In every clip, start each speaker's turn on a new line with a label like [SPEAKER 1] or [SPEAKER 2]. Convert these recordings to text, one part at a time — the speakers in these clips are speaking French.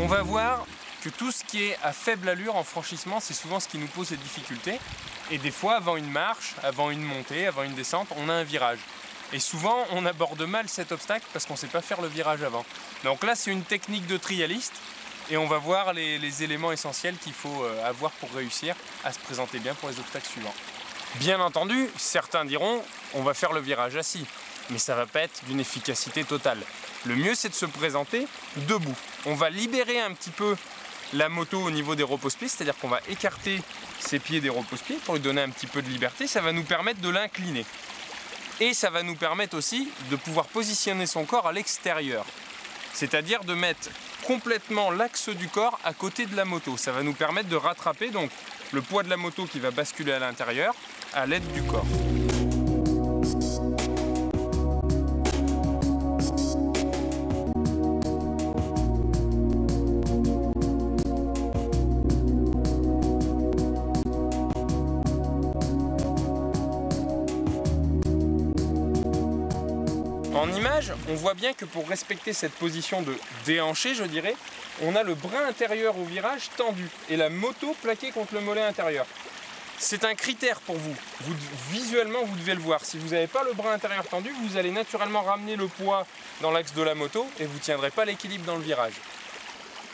[SPEAKER 1] On va voir que tout ce qui est à faible allure en franchissement, c'est souvent ce qui nous pose des difficultés. Et des fois, avant une marche, avant une montée, avant une descente, on a un virage. Et souvent, on aborde mal cet obstacle parce qu'on ne sait pas faire le virage avant. Donc là, c'est une technique de trialiste et on va voir les éléments essentiels qu'il faut avoir pour réussir à se présenter bien pour les obstacles suivants. Bien entendu, certains diront, on va faire le virage assis, mais ça ne va pas être d'une efficacité totale. Le mieux, c'est de se présenter debout. On va libérer un petit peu la moto au niveau des repose-pieds, c'est-à-dire qu'on va écarter ses pieds des repose-pieds pour lui donner un petit peu de liberté. Ça va nous permettre de l'incliner. Et ça va nous permettre aussi de pouvoir positionner son corps à l'extérieur. C'est-à-dire de mettre complètement l'axe du corps à côté de la moto. Ça va nous permettre de rattraper donc le poids de la moto qui va basculer à l'intérieur à l'aide du corps. En image, on voit bien que pour respecter cette position de déhanché, je dirais, on a le bras intérieur au virage tendu et la moto plaquée contre le mollet intérieur. C'est un critère pour vous. Visuellement, vous devez le voir. Si vous n'avez pas le bras intérieur tendu, vous allez naturellement ramener le poids dans l'axe de la moto et vous ne tiendrez pas l'équilibre dans le virage.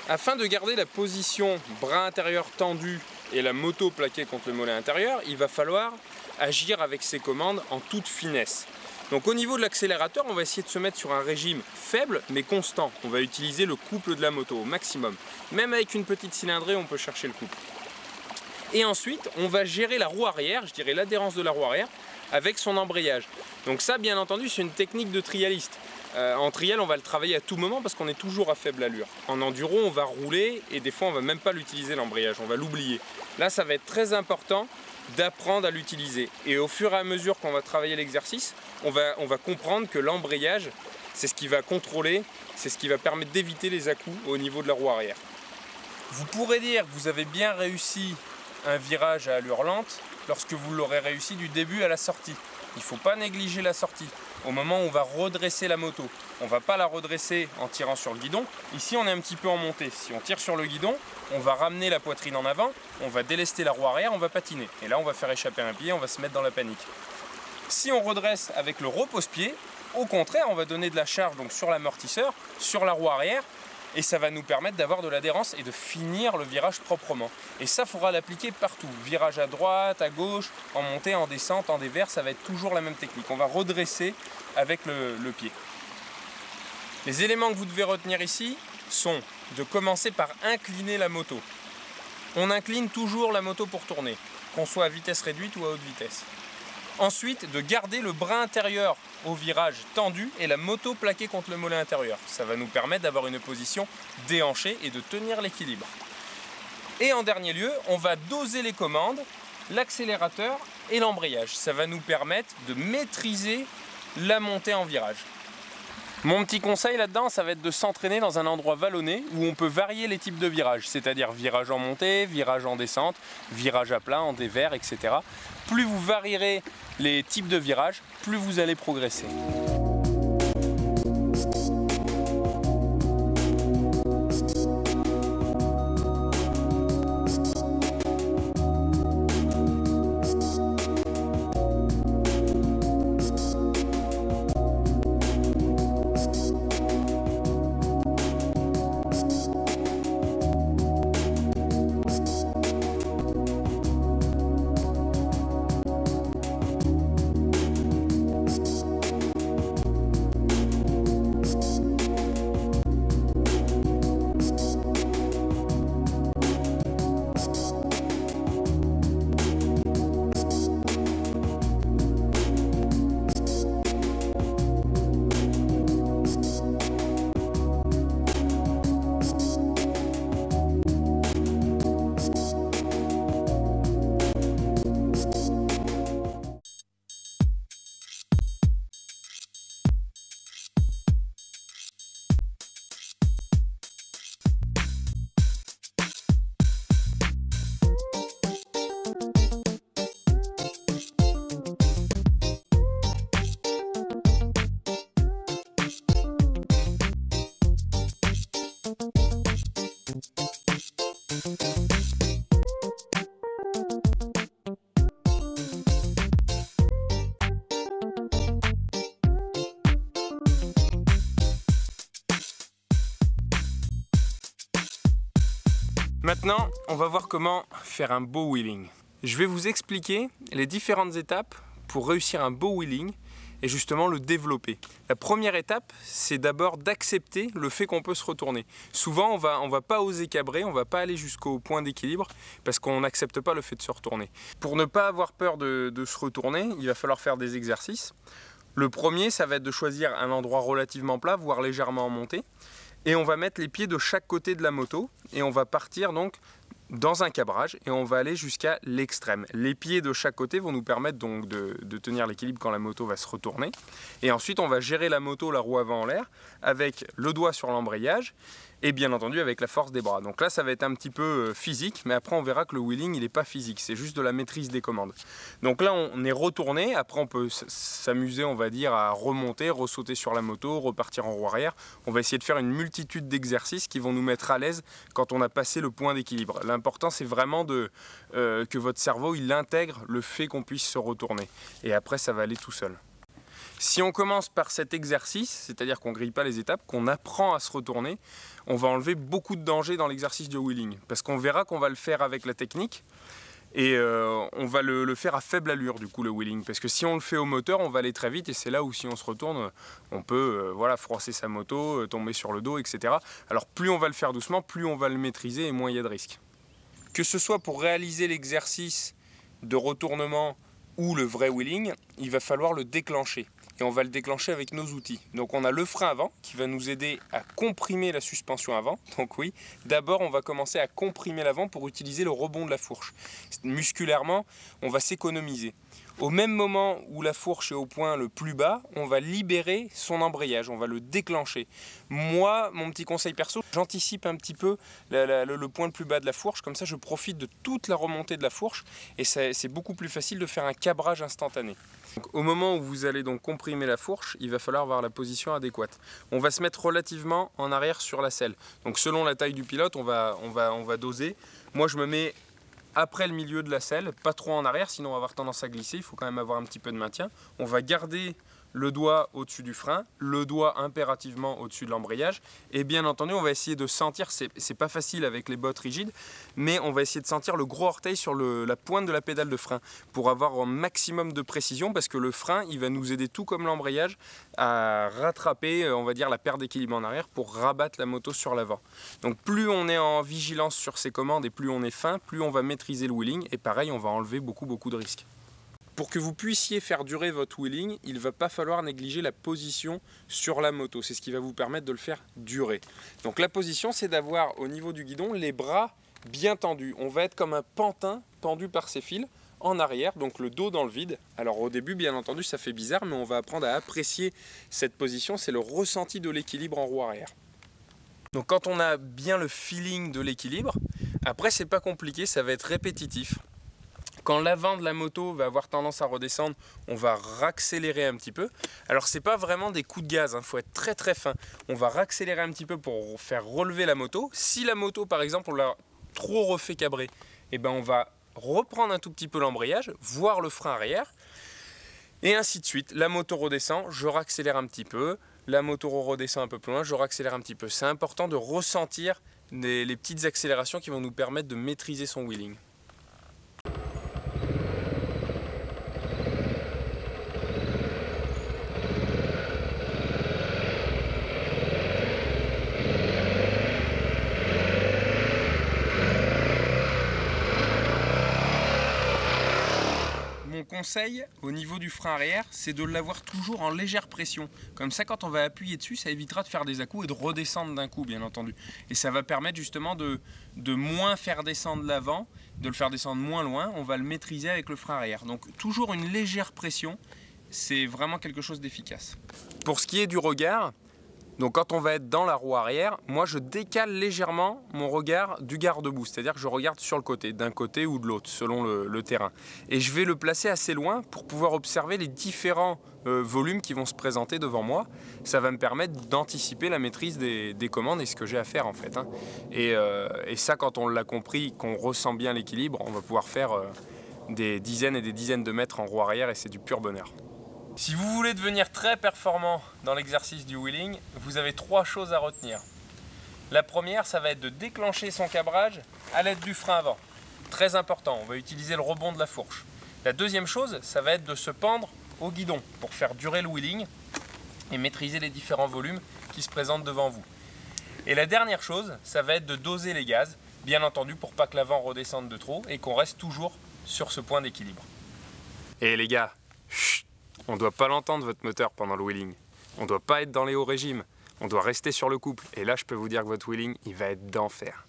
[SPEAKER 1] Afin de garder la position bras intérieur tendu et la moto plaquée contre le mollet intérieur, il va falloir agir avec ces commandes en toute finesse. Donc au niveau de l'accélérateur, on va essayer de se mettre sur un régime faible mais constant. On va utiliser le couple de la moto au maximum. Même avec une petite cylindrée, on peut chercher le couple. Et ensuite, on va gérer la roue arrière, je dirais l'adhérence de la roue arrière, avec son embrayage. Donc ça, bien entendu, c'est une technique de trialiste. En trial, on va le travailler à tout moment parce qu'on est toujours à faible allure. En enduro, on va rouler et des fois, on ne va même pas l'utiliser l'embrayage, on va l'oublier. Là, ça va être très important d'apprendre à l'utiliser. Et au fur et à mesure qu'on va travailler l'exercice, on va comprendre que l'embrayage, c'est ce qui va contrôler, c'est ce qui va permettre d'éviter les à-coups au niveau de la roue arrière. Vous pourrez dire que vous avez bien réussi un virage à allure lente lorsque vous l'aurez réussi du début à la sortie. Il ne faut pas négliger la sortie. Au moment où on va redresser la moto, on ne va pas la redresser en tirant sur le guidon. Ici, on est un petit peu en montée. Si on tire sur le guidon, on va ramener la poitrine en avant, on va délester la roue arrière, on va patiner. Et là, on va faire échapper un pied, on va se mettre dans la panique. Si on redresse avec le repose-pied, au contraire, on va donner de la charge donc sur l'amortisseur, sur la roue arrière, et ça va nous permettre d'avoir de l'adhérence et de finir le virage proprement. Et ça, il faudra l'appliquer partout. Virage à droite, à gauche, en montée, en descente, en dévers, ça va être toujours la même technique. On va redresser avec le pied. Les éléments que vous devez retenir ici sont de commencer par incliner la moto. On incline toujours la moto pour tourner, qu'on soit à vitesse réduite ou à haute vitesse. Ensuite, de garder le bras intérieur au virage tendu et la moto plaquée contre le mollet intérieur. Ça va nous permettre d'avoir une position déhanchée et de tenir l'équilibre. Et en dernier lieu, on va doser les commandes, l'accélérateur et l'embrayage. Ça va nous permettre de maîtriser la montée en virage. Mon petit conseil là-dedans, ça va être de s'entraîner dans un endroit vallonné où on peut varier les types de virages, c'est-à-dire virage en montée, virage en descente, virage à plat, en dévers, etc. Plus vous varierez les types de virages, plus vous allez progresser. Maintenant, on va voir comment faire un beau wheeling. Je vais vous expliquer les différentes étapes pour réussir un beau wheeling et justement le développer. La première étape, c'est d'abord d'accepter le fait qu'on peut se retourner. Souvent, on va pas oser cabrer, on va pas aller jusqu'au point d'équilibre parce qu'on n'accepte pas le fait de se retourner. Pour ne pas avoir peur de se retourner, il va falloir faire des exercices. Le premier, ça va être de choisir un endroit relativement plat, voire légèrement en montée. Et on va mettre les pieds de chaque côté de la moto et on va partir donc dans un cabrage et on va aller jusqu'à l'extrême. Les pieds de chaque côté vont nous permettre donc de tenir l'équilibre quand la moto va se retourner. Et ensuite on va gérer la moto, la roue avant en l'air, avec le doigt sur l'embrayage et bien entendu avec la force des bras. Donc là ça va être un petit peu physique, mais après on verra que le wheeling il n'est pas physique, c'est juste de la maîtrise des commandes. Donc là on est retourné, après on peut s'amuser on va dire à remonter, ressauter sur la moto, repartir en roue arrière. On va essayer de faire une multitude d'exercices qui vont nous mettre à l'aise quand on a passé le point d'équilibre. L'important c'est vraiment que votre cerveau il intègre le fait qu'on puisse se retourner et après ça va aller tout seul. Si on commence par cet exercice, c'est-à-dire qu'on ne grille pas les étapes, qu'on apprend à se retourner, on va enlever beaucoup de danger dans l'exercice de wheeling. Parce qu'on verra qu'on va le faire avec la technique et on va le faire à faible allure du coup le wheeling. Parce que si on le fait au moteur, on va aller très vite et c'est là où si on se retourne, on peut voilà, froisser sa moto, tomber sur le dos, etc. Alors plus on va le faire doucement, plus on va le maîtriser et moins il y a de risques. Que ce soit pour réaliser l'exercice de retournement ou le vrai wheeling, il va falloir le déclencher. Et on va le déclencher avec nos outils. Donc on a le frein avant qui va nous aider à comprimer la suspension avant. Donc oui, d'abord on va commencer à comprimer l'avant pour utiliser le rebond de la fourche. Musculairement, on va s'économiser. Au même moment où la fourche est au point le plus bas, on va libérer son embrayage, on va le déclencher. Moi, mon petit conseil perso, j'anticipe un petit peu le point le plus bas de la fourche, comme ça je profite de toute la remontée de la fourche et c'est beaucoup plus facile de faire un cabrage instantané. Donc, au moment où vous allez donc comprimer la fourche, il va falloir avoir la position adéquate. On va se mettre relativement en arrière sur la selle. Donc selon la taille du pilote, on va doser. Moi je me mets après le milieu de la selle, pas trop en arrière, sinon on va avoir tendance à glisser, il faut quand même avoir un petit peu de maintien. On va garder le doigt au-dessus du frein, le doigt impérativement au-dessus de l'embrayage, et bien entendu on va essayer de sentir, c'est pas facile avec les bottes rigides, mais on va essayer de sentir le gros orteil sur la pointe de la pédale de frein, pour avoir un maximum de précision, parce que le frein il va nous aider tout comme l'embrayage à rattraper on va dire la perte d'équilibre en arrière pour rabattre la moto sur l'avant. Donc plus on est en vigilance sur ces commandes et plus on est fin, plus on va maîtriser le wheeling, et pareil on va enlever beaucoup de risques. Pour que vous puissiez faire durer votre wheeling, il ne va pas falloir négliger la position sur la moto. C'est ce qui va vous permettre de le faire durer. Donc la position, c'est d'avoir au niveau du guidon les bras bien tendus. On va être comme un pantin tendu par ses fils en arrière, donc le dos dans le vide. Alors au début, bien entendu, ça fait bizarre, mais on va apprendre à apprécier cette position. C'est le ressenti de l'équilibre en roue arrière. Donc quand on a bien le feeling de l'équilibre, après c'est pas compliqué, ça va être répétitif. Quand l'avant de la moto va avoir tendance à redescendre, on va raccélérer un petit peu. Alors c'est pas vraiment des coups de gaz, faut être très fin. On va raccélérer un petit peu pour faire relever la moto. Si la moto par exemple on l'a trop refait cabrer, et ben on va reprendre un tout petit peu l'embrayage, voire le frein arrière. Et ainsi de suite. La moto redescend, je raccélère un petit peu. La moto redescend un peu plus loin, je raccélère un petit peu. C'est important de ressentir les petites accélérations qui vont nous permettre de maîtriser son wheeling. Mon conseil au niveau du frein arrière, c'est de l'avoir toujours en légère pression. Comme ça, quand on va appuyer dessus, ça évitera de faire des à-coups et de redescendre d'un coup, bien entendu. Et ça va permettre justement de moins faire descendre l'avant, de le faire descendre moins loin. On va le maîtriser avec le frein arrière. Donc toujours une légère pression, c'est vraiment quelque chose d'efficace. Pour ce qui est du regard, Donc quand on va être dans la roue arrière, moi je décale légèrement mon regard du garde-boue, c'est-à-dire que je regarde sur le côté, d'un côté ou de l'autre, selon le terrain. Et je vais le placer assez loin pour pouvoir observer les différents volumes qui vont se présenter devant moi. Ça va me permettre d'anticiper la maîtrise des commandes et ce que j'ai à faire en fait. Hein. Et ça, quand on l'a compris, qu'on ressent bien l'équilibre, on va pouvoir faire des dizaines et des dizaines de mètres en roue arrière et c'est du pur bonheur. Si vous voulez devenir très performant dans l'exercice du wheeling, vous avez 3 choses à retenir. La première, ça va être de déclencher son cabrage à l'aide du frein avant. Très important, on va utiliser le rebond de la fourche. La deuxième chose, ça va être de se pendre au guidon pour faire durer le wheeling et maîtriser les différents volumes qui se présentent devant vous. Et la dernière chose, ça va être de doser les gaz, bien entendu pour pas que l'avant redescende de trop et qu'on reste toujours sur ce point d'équilibre. Et les gars, chut, on ne doit pas l'entendre votre moteur pendant le wheeling. On ne doit pas être dans les hauts régimes. On doit rester sur le couple. Et là, je peux vous dire que votre wheeling, il va être d'enfer.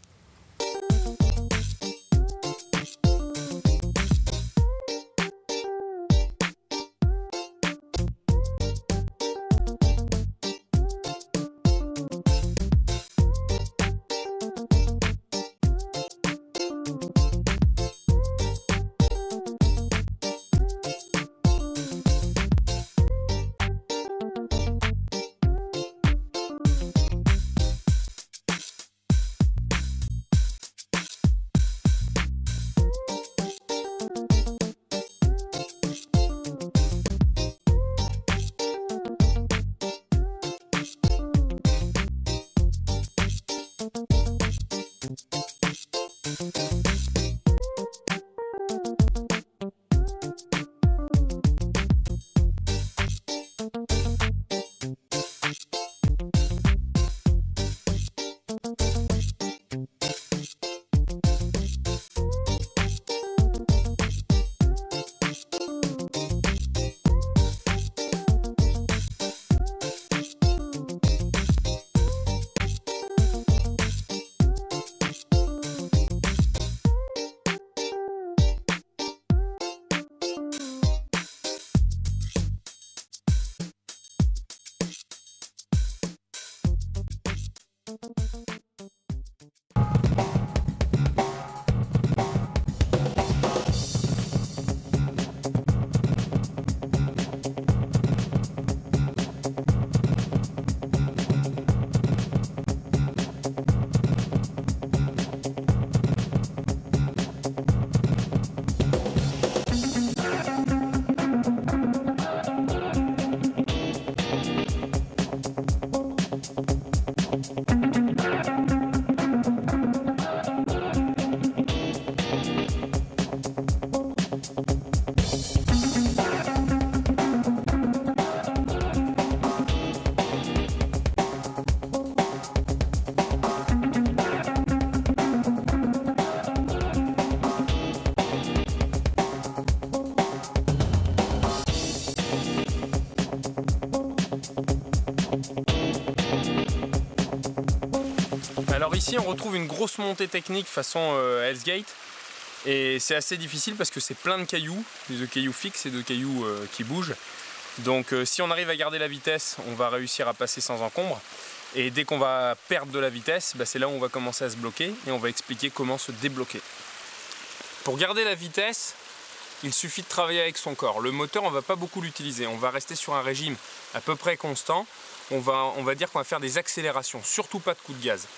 [SPEAKER 1] Alors ici on retrouve une grosse montée technique façon Hell's Gate et c'est assez difficile parce que c'est plein de cailloux fixes et de cailloux qui bougent. Donc si on arrive à garder la vitesse, on va réussir à passer sans encombre. Et dès qu'on va perdre de la vitesse, c'est là où on va commencer à se bloquer et on va expliquer comment se débloquer. Pour garder la vitesse, il suffit de travailler avec son corps. Le moteur, on ne va pas beaucoup l'utiliser. On va rester sur un régime à peu près constant. On va dire qu'on va faire des accélérations, surtout pas de coups de gaz.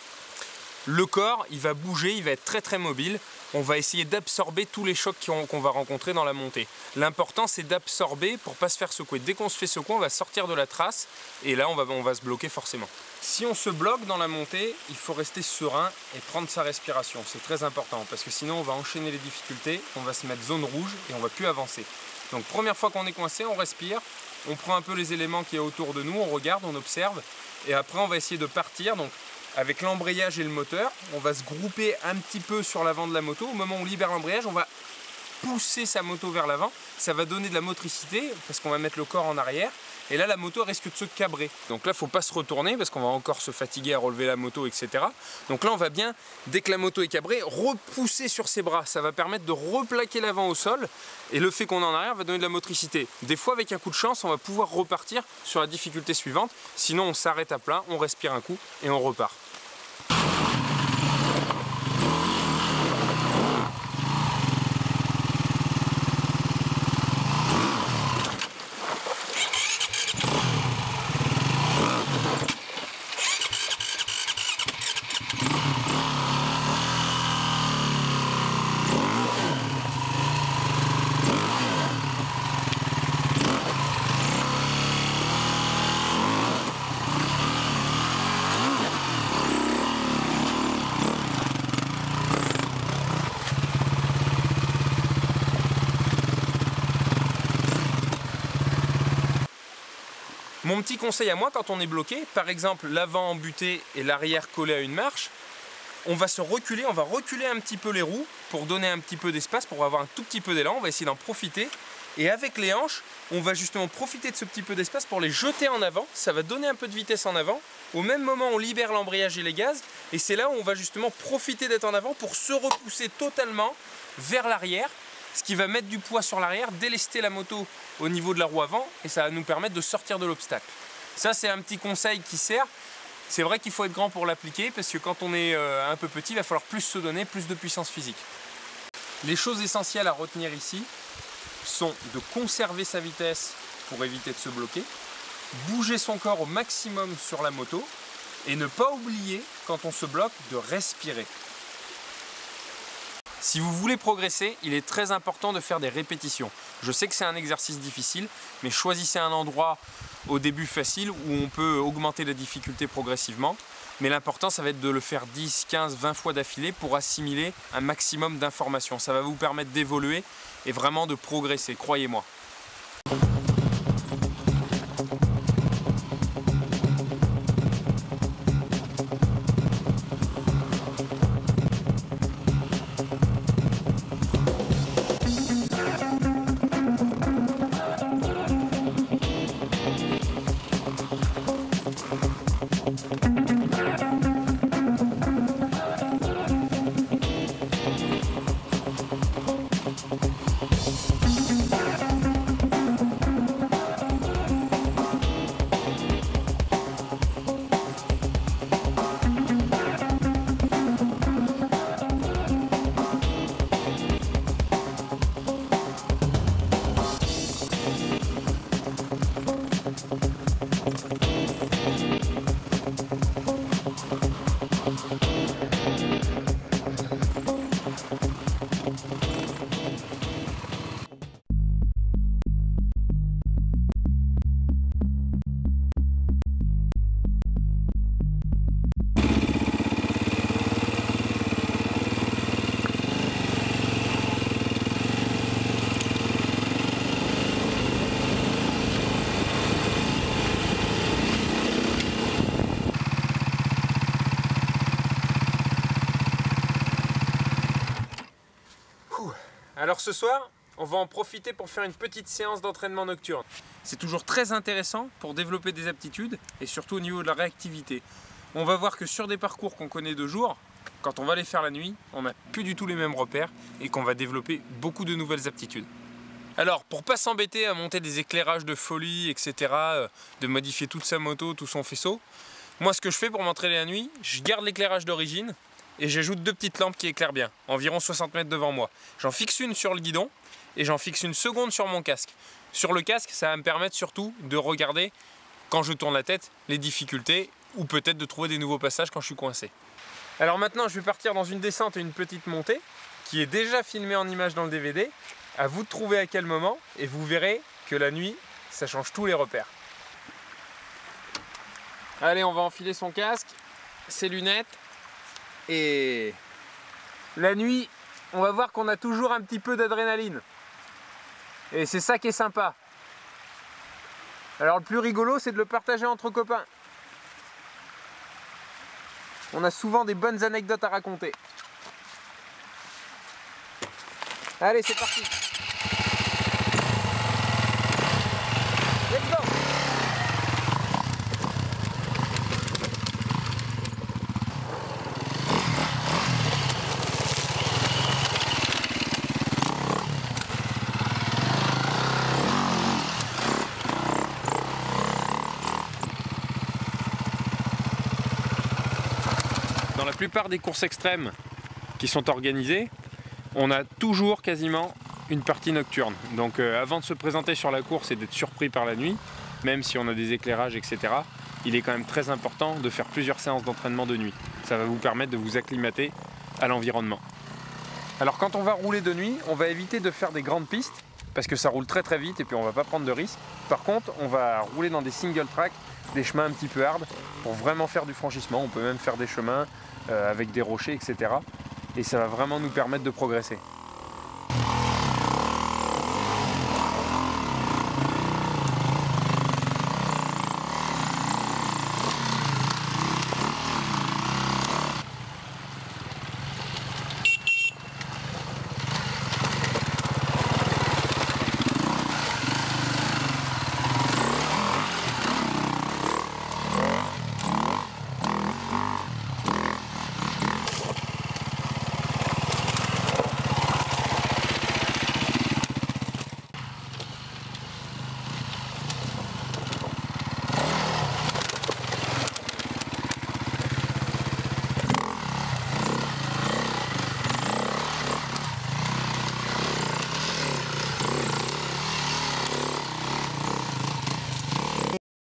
[SPEAKER 1] Le corps, il va bouger, il va être très très mobile. On va essayer d'absorber tous les chocs qu'on va rencontrer dans la montée. L'important, c'est d'absorber pour ne pas se faire secouer. Dès qu'on se fait secouer, on va sortir de la trace et là, on va se bloquer forcément. Si on se bloque dans la montée, il faut rester serein et prendre sa respiration. C'est très important parce que sinon, on va enchaîner les difficultés, on va se mettre zone rouge et on ne va plus avancer. Donc, première fois qu'on est coincé, on respire, on prend un peu les éléments qui y a autour de nous, on regarde, on observe et après, on va essayer de partir. Donc, avec l'embrayage et le moteur, on va se grouper un petit peu sur l'avant de la moto. Au moment où on libère l'embrayage, on va pousser sa moto vers l'avant, ça va donner de la motricité parce qu'on va mettre le corps en arrière. Et là, la moto risque de se cabrer. Donc là, il ne faut pas se retourner parce qu'on va encore se fatiguer à relever la moto, etc. Donc là, on va bien, dès que la moto est cabrée, repousser sur ses bras. Ça va permettre de replaquer l'avant au sol. Et le fait qu'on est en arrière va donner de la motricité. Des fois, avec un coup de chance, on va pouvoir repartir sur la difficulté suivante. Sinon, on s'arrête à plat, on respire un coup et on repart. Mon petit conseil à moi quand on est bloqué, par exemple l'avant embuté et l'arrière collé à une marche, on va se reculer, on va reculer un petit peu les roues pour donner un petit peu d'espace, pour avoir un tout petit peu d'élan, on va essayer d'en profiter. Et avec les hanches, on va justement profiter de ce petit peu d'espace pour les jeter en avant, ça va donner un peu de vitesse en avant. Au même moment, on libère l'embrayage et les gaz, et c'est là où on va justement profiter d'être en avant pour se repousser totalement vers l'arrière, ce qui va mettre du poids sur l'arrière, délester la moto au niveau de la roue avant, et ça va nous permettre de sortir de l'obstacle. Ça, c'est un petit conseil qui sert. C'est vrai qu'il faut être grand pour l'appliquer, parce que quand on est un peu petit, il va falloir plus se donner, plus de puissance physique. Les choses essentielles à retenir ici sont de conserver sa vitesse pour éviter de se bloquer, bouger son corps au maximum sur la moto, et ne pas oublier, quand on se bloque, de respirer. Si vous voulez progresser, il est très important de faire des répétitions. Je sais que c'est un exercice difficile, mais choisissez un endroit au début facile où on peut augmenter la difficulté progressivement. Mais l'important, ça va être de le faire 10, 15, 20 fois d'affilée pour assimiler un maximum d'informations. Ça va vous permettre d'évoluer et vraiment de progresser, croyez-moi. Alors ce soir, on va en profiter pour faire une petite séance d'entraînement nocturne. C'est toujours très intéressant pour développer des aptitudes et surtout au niveau de la réactivité. On va voir que sur des parcours qu'on connaît de jour, quand on va les faire la nuit, on n'a plus du tout les mêmes repères et qu'on va développer beaucoup de nouvelles aptitudes. Alors, pour pas s'embêter à monter des éclairages de folie, etc., de modifier toute sa moto, tout son faisceau, moi ce que je fais pour m'entraîner la nuit, je garde l'éclairage d'origine et j'ajoute deux petites lampes qui éclairent bien, environ 60 mètres devant moi. J'en fixe une sur le guidon et j'en fixe une seconde sur mon casque. Sur le casque, ça va me permettre surtout de regarder, quand je tourne la tête, les difficultés ou peut-être de trouver des nouveaux passages quand je suis coincé. Alors maintenant, je vais partir dans une descente et une petite montée qui est déjà filmée en images dans le DVD. À vous de trouver à quel moment et vous verrez que la nuit, ça change tous les repères. Allez, on va enfiler son casque, ses lunettes. Et la nuit, on va voir qu'on a toujours un petit peu d'adrénaline. Et c'est ça qui est sympa. Alors le plus rigolo, c'est de le partager entre copains. On a souvent des bonnes anecdotes à raconter. Allez, c'est parti. Let's go. Dans la plupart des courses extrêmes qui sont organisées, on a toujours quasiment une partie nocturne. Donc avant de se présenter sur la course et d'être surpris par la nuit, même si on a des éclairages, etc., il est quand même très important de faire plusieurs séances d'entraînement de nuit. Ça va vous permettre de vous acclimater à l'environnement. Alors quand on va rouler de nuit, on va éviter de faire des grandes pistes parce que ça roule très très vite et puis on va pas prendre de risques. Par contre, on va rouler dans des single track, des chemins un petit peu hard pour vraiment faire du franchissement. On peut même faire des chemins avec des rochers, etc. Et ça va vraiment nous permettre de progresser.